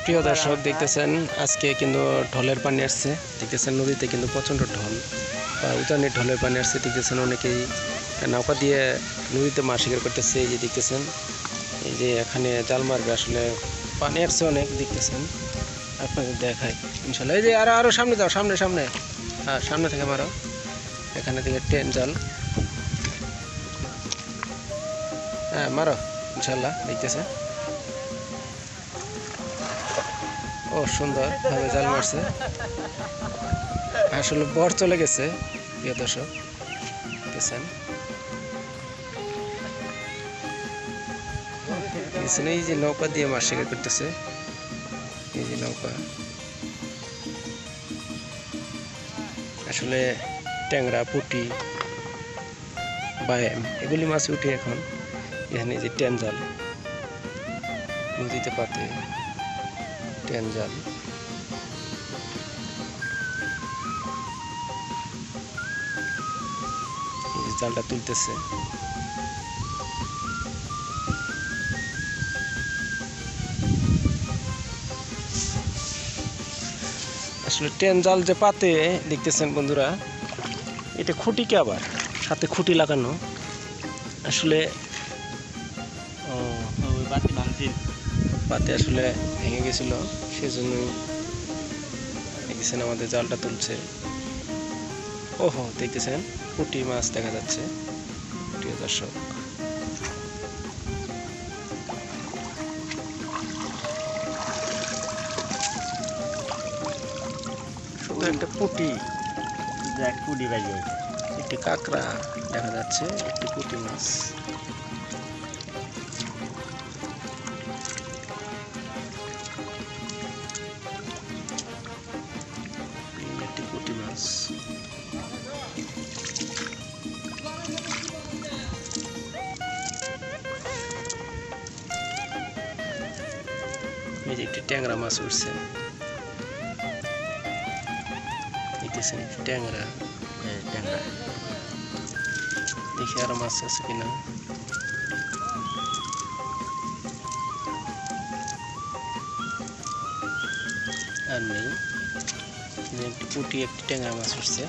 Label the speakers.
Speaker 1: প্রিয় দর্শক দেখতেছেন আজকে কিন্তু ঢলের পানি আসছে। দেখতেছেন নদীতে কিন্তু প্রচণ্ড ঢল বা উজানের ঢলের পানি আসছে। দেখতেছেন অনেকেই নৌকা দিয়ে নদীতে মাছ শিকার করতেছে। এই যে দেখতেছেন, এই যে এখানে জাল মারবে, আসলে পানি আসছে অনেক। দেখতেছেন, আপনাদের দেখাই ইনশাল্লাহ। এই যে আরো সামনে যাও, সামনে সামনে, হ্যাঁ সামনে থেকে মারো। এখানে থেকে টেন জাল, হ্যাঁ মারো ইনশাল্লাহ। দেখতেছেন ও সুন্দর ভাবে জাল মারছে। আসলে বর চলে গেছে প্রিয় দর্শক, দেখছেন। এই যে নৌকা দিয়ে মাছ শিকার করতেছে, এই যে নৌকা। আসলে ট্যাংরা, পুঁটি, বায়াম এগুলি মাছ উঠে এখন। এখানে যে টেন জাল নদীতে পাতে, টেন জাল। জালটা তুলতেছে। আসলে টেন জাল যে পাতে দেখতেছেন বন্ধুরা, এটা খুঁটিকে আবার সাথে খুঁটি লাগানো। আসলে পাতে আসলে ভেঙে গেছিল, সেজন্য দেখতেছেন আমাদের জালটা তুলছে। ওহো দেখতেছেন পুঁটি মাছ দেখা যাচ্ছে প্রিয় দর্শক। শুধু একটা পুঁটি, একটি কাঁকড়া দেখা যাচ্ছে, একটি পুঁটি মাছ। একটি পুঁটি মাছ। এই যে একটি ট্যাংরা মাছ উঠছে, দেখতেছেন ট্যাংরা। ট্যাংরা দেখি আরো মাছ আছে কিনা। আর নেই। একটি পুঁটি, একটি ট্যাংরা মাছ উঠছে।